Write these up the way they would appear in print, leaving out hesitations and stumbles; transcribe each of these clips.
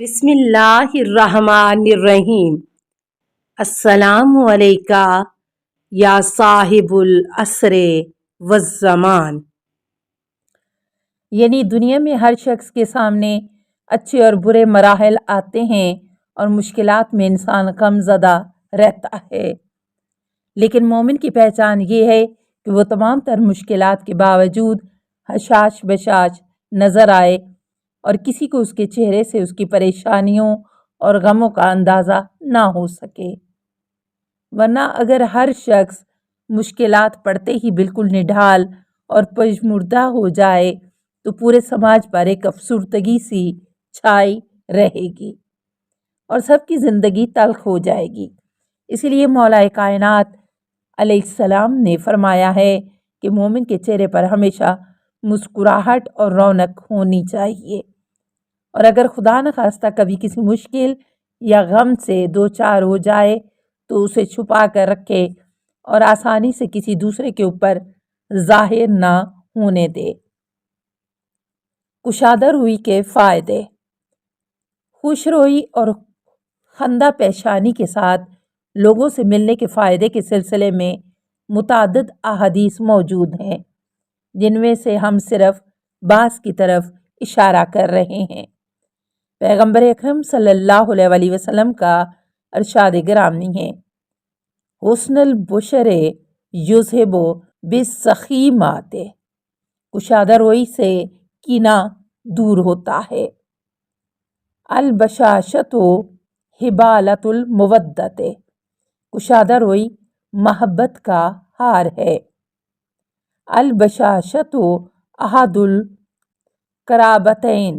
بسم اللہ الرحمن الرحیم۔ السلام علیکہ یا صاحب العصر والزمان۔ یعنی دنیا میں ہر شخص کے سامنے اچھے اور برے مراحل آتے ہیں اور مشکلات میں انسان غم زدہ رہتا ہے، لیکن مومن کی پہچان یہ ہے کہ وہ تمام تر مشکلات کے باوجود حشاش بشاش نظر آئے اور کسی کو اس کے چہرے سے اس کی پریشانیوں اور غموں کا اندازہ نہ ہو سکے، ورنہ اگر ہر شخص مشکلات پڑتے ہی بالکل نڈھال اور پژمردہ ہو جائے تو پورے سماج پر ایک افسردگی سی چھائی رہے گی اور سب کی زندگی تلخ ہو جائے گی۔ اسی لیے مولا کائنات علیہ السلام نے فرمایا ہے کہ مومن کے چہرے پر ہمیشہ مسکراہٹ اور رونق ہونی چاہیے، اور اگر خدا نخواستہ کبھی کسی مشکل یا غم سے دوچار ہو جائے تو اسے چھپا کر رکھے اور آسانی سے کسی دوسرے کے اوپر ظاہر نہ ہونے دے۔ کشادہ روئی کے فائدے۔ خوش روئی اور خندہ پیشانی کے ساتھ لوگوں سے ملنے کے فائدے کے سلسلے میں متعدد احادیث موجود ہیں، جن میں سے ہم صرف بعض کی طرف اشارہ کر رہے ہیں۔ پیغمبر اکرم صلی اللہ علیہ وسلم کا ارشاد گرامی ہے، حسن البشر یذہب بالسخیمات، کشادہ روئی سے کینہ دور ہوتا ہے۔ البشاشۃ حبالۃ المودۃ، کشادہ روئی محبت کا ہار ہے۔ البشاشۃ احد القرابتین،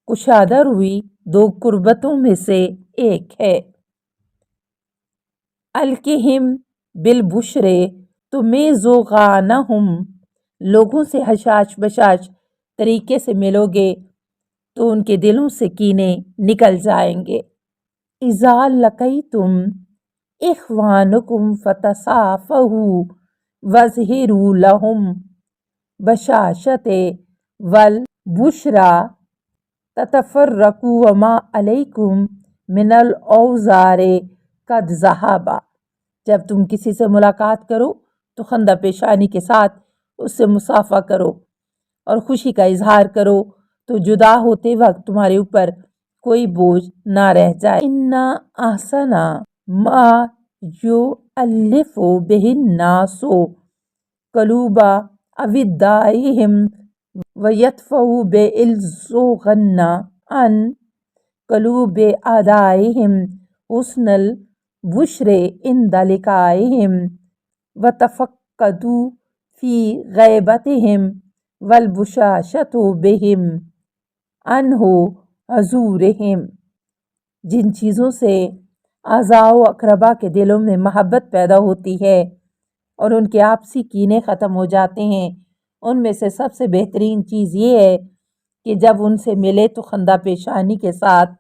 کشادہ روئی دو قربتوں میں سے ایک ہے۔ القہم بالبشر تمیزغانہم، لوگوں سے حشاش بشاش طریقے سے ملو گے تو ان کے دلوں سے کینے نکل جائیں گے۔ اذا لقیتم اخوانکم فتصافحوا واظہروا لہم بشاشۃ والبشرى تتفرقوا وما علیکم من الاوزار قد ذہب، جب تم کسی سے ملاقات کرو تو خندہ پیشانی کے ساتھ اس سے مصافحہ کرو اور خوشی کا اظہار کرو تو جدا ہوتے وقت تمہارے اوپر کوئی بوجھ نہ رہ جائے۔ ان احسن ما یؤلف بہ الناس قلوب اودائہم ویدفع بالذعن عن قلوب اعدائہم حسن البشر عند لقائہم وتفقدوا فی غیبتہم والبشاشۃ بہم عنہ حضورہم، جن چیزوں سے اعضاء و اقربا کے دلوں میں محبت پیدا ہوتی ہے اور ان کے آپسی کینے ختم ہو جاتے ہیں، ان میں سے سب سے بہترین چیز یہ ہے کہ جب ان سے ملے تو خندہ پیشانی کے ساتھ،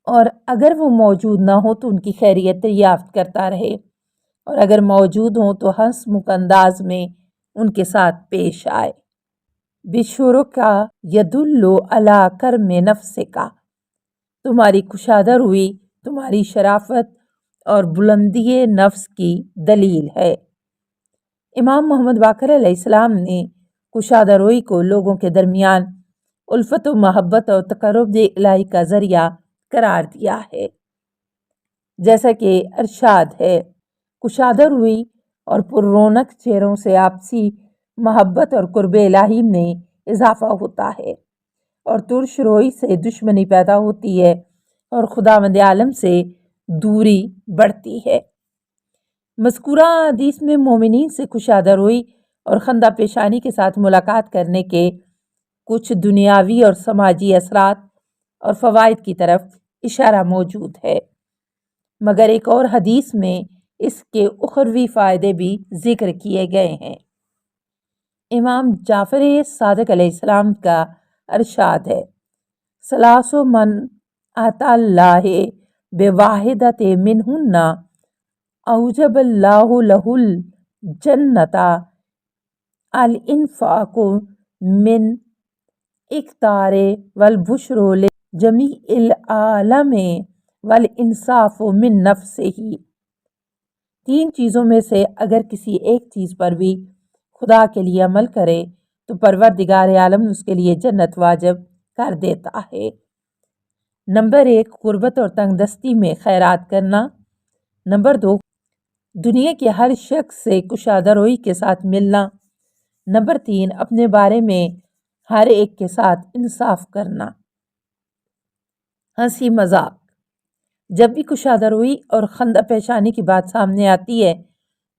اور اگر وہ موجود نہ ہو تو ان کی خیریت دریافت کرتا رہے، اور اگر موجود ہوں تو ہنسمکھ انداز میں ان کے ساتھ پیش آئے۔ بشرک یدل علی کرم نفسک، تمہاری کشادہ روئی تمہاری شرافت اور بلندی نفس کی دلیل ہے۔ امام محمد باقر علیہ السلام نے کشادہ روئی کو لوگوں کے درمیان الفت و محبت اور تقرب الہی کا ذریعہ قرار دیا ہے، جیسا کہ ارشاد ہے، کشادہ روئی اور پر رونق چہروں سے آپسی محبت اور قرب الہی میں اضافہ ہوتا ہے، اور ترش روئی سے دشمنی پیدا ہوتی ہے اور خداوند عالم سے دوری بڑھتی ہے۔ مذکورہ حدیث میں مومنین سے کشادہ روئی اور خندہ پیشانی کے ساتھ ملاقات کرنے کے کچھ دنیاوی اور سماجی اثرات اور فوائد کی طرف اشارہ موجود ہے، مگر ایک اور حدیث میں اس کے اخروی فائدے بھی ذکر کیے گئے ہیں۔ امام جعفر صادق علیہ السلام کا ارشاد ہے، ثلاث من اتی اللہ بواحدۃ منہن اوجب اللہ لہ الجنۃ، الانفاق من اقتار والبشر जमीइल आलम वल-इंसाफ मिन नफ्सिही। 3 चीज़ों में से अगर किसी एक चीज़ पर भी खुदा के लिए अमल करे तो परवरदिगार आलम उसके लिए जन्नत वाजिब कर देता है। नंबर 1, गुर्बत और तंगदस्ती में खैरात करना। नंबर 2, दुनिया के हर शख्स से कुशादा रोई के साथ मिलना। नंबर 3, अपने बारे में हर एक के साथ इंसाफ करना। हंसी मजाक। जब भी कुशादा रोई और खंदा पेशानी की बात सामने आती है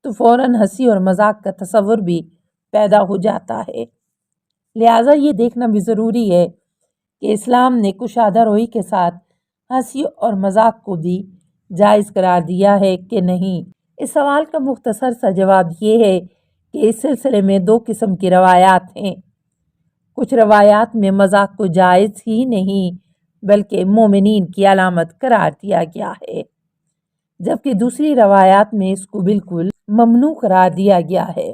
तो फ़ौरन हंसी और मजाक का तस्वुर भी पैदा हो जाता है। लिहाजा ये देखना भी ज़रूरी है कि इस्लाम ने कुशादा रोई के साथ हंसी और मजाक को भी जायज़ करार दिया है कि नहीं। इस सवाल का मुख्तसर सा जवाब ये है कि इस सिलसिले में 2 किस्म की रवायात हैं। कुछ रवायात में मजाक को जायज़ ही नहीं बल्कि मोमिनीन की अलामत करार दिया गया है, जबकि दूसरी रवायात में इसको बिल्कुल ममनू करार दिया गया है।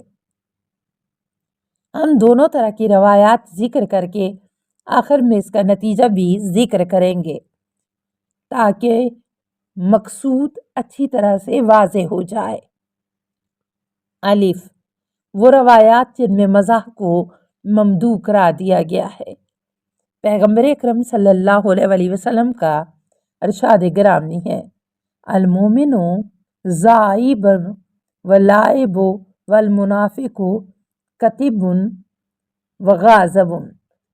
हम दोनों तरह की रवायात जिक्र करके आखिर में इसका नतीजा भी जिक्र करेंगे ताकि मकसूद अच्छी तरह से वाज़े हो जाए। अलिफ, वो रवायात जिनमें मज़ाह को ममदू करार दिया गया है। पैगम्बर अकरम सल्लल्लाहु अलैहि वसल्लम का इरशाद गिरामी है, अल-मोमिनु ज़ाइबुन व लाइबु वल मुनाफिकु कतिबुन व गाज़बुन।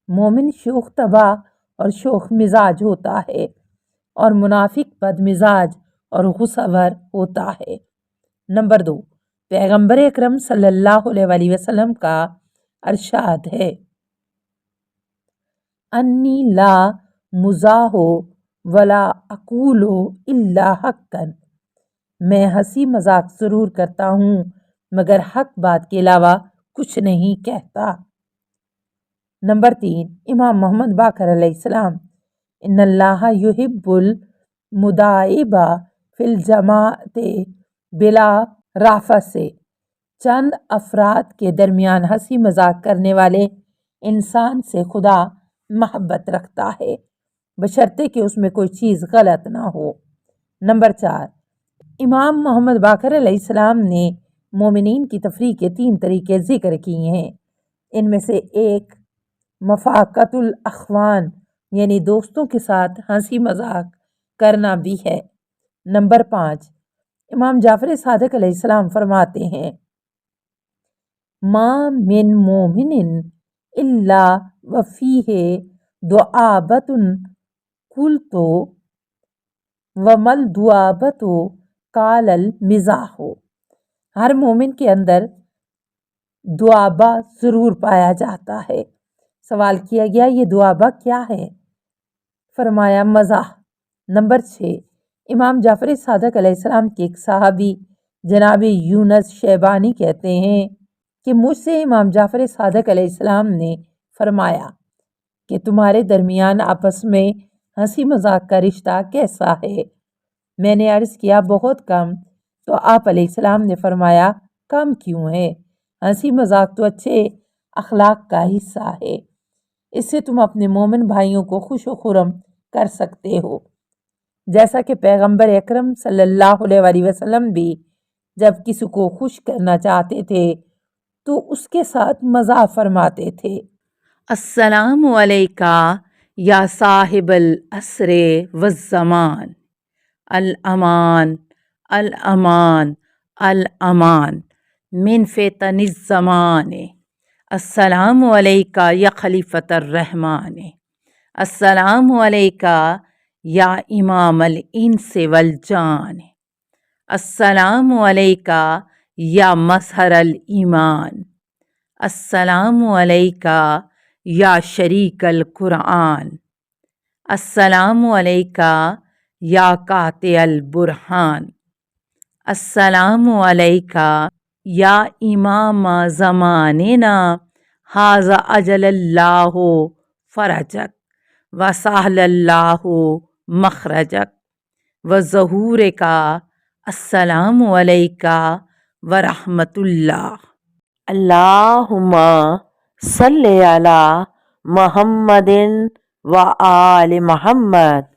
मोमिन शोख तबा और शोख मिजाज होता है और मुनाफिक बदमिजाज और गुस्सावर होता है। नंबर 2, पैगम्बर अकरम सल्लल्लाहु अलैहि वसल्लम का इरशाद है, अन्नी ला मुज़ाहो वला अकूलो इल्ला हक्कन। मैं हंसी मजाक ज़रूर करता हूँ मगर हक बात के अलावा कुछ नहीं कहता। नंबर 3, इमाम मोहम्मद बाकर अलैहिस्सलाम, इन्नल्लाह युहिब्बुल मुदाइबा फिल जमाते बिला राफत से। चंद अफराद के दरमियान हंसी मजाक करने वाले इंसान से खुदा मोहब्बत रखता है बशर्ते कि उसमें कोई चीज़ गलत ना हो। नंबर 4, इमाम मोहम्मद बाकर अलैहिस्सलाम ने मोमिनीन की तफरीह के 3 तरीके ज़िक्र किए हैं। इनमें से एक मफ़ाक़तुल अख़वान यानी दोस्तों के साथ हंसी मजाक करना भी है। नंबर 5, इमाम जाफ़र सादिक अलैहिस्सलाम फरमाते हैं, मा मिन मोमिनिन इल्ला वफ़ीहे दुआबतुन कुलतो वमल दुआबतो कालल मिज़ाहो। हर मोमिन के अंदर दुआबा ज़रूर पाया जाता है। सवाल किया गया, ये दुआबा क्या है? फरमाया, मज़ाह। नंबर 6, इमाम जाफ़र सादिक अलैहिस्सलाम के एक सहाबी जनाब यूनुस शैबानी कहते हैं कि मुझसे इमाम जाफ़र सादिक अलैहिस्सलाम ने फरमाया कि तुम्हारे दरमियान आपस में हंसी मजाक का रिश्ता कैसा है? मैंने अर्ज़ किया, बहुत कम। तो आप अलैहिस्सलाम ने फरमाया, कम क्यों है? हंसी मजाक तो अच्छे अखलाक का हिस्सा है, इससे तुम अपने मोमिन भाइयों को खुश व खुरम कर सकते हो। जैसा कि पैगम्बर अकरम सल्लल्लाहु अलैहि वसल्लम भी जब किसी को खुश करना चाहते थे तो उसके साथ मज़ाह फरमाते थे। अस्सलामु अलैका या साहिबल असरे वज़्ज़मान, अल अमान अल अमान अल अमान मिन फ़ितनिज़ ज़माने। अस्सलामु अलैका या खलीफतर रहमान। अस्सलामु अलैका या इमाम अल इंस वल जान। अस्सलामु अलैका या मज़हर अल ईमान। अस्सलामु अलैका या शरीक अल कुरान। अस्सलामु अलैका या काते अल बुरहान। अस्सलामु अलैका या इमाम ज़मानिना हाज़ा अजलल्लाहु फ़रजक व सहलल्लाहु मखरजक व ज़हूर का। अस्सलामु अलैका व रहमतुल्लाह। अल्लाहुम्मा सल्ले अला मुहम्मदिन وآل محمد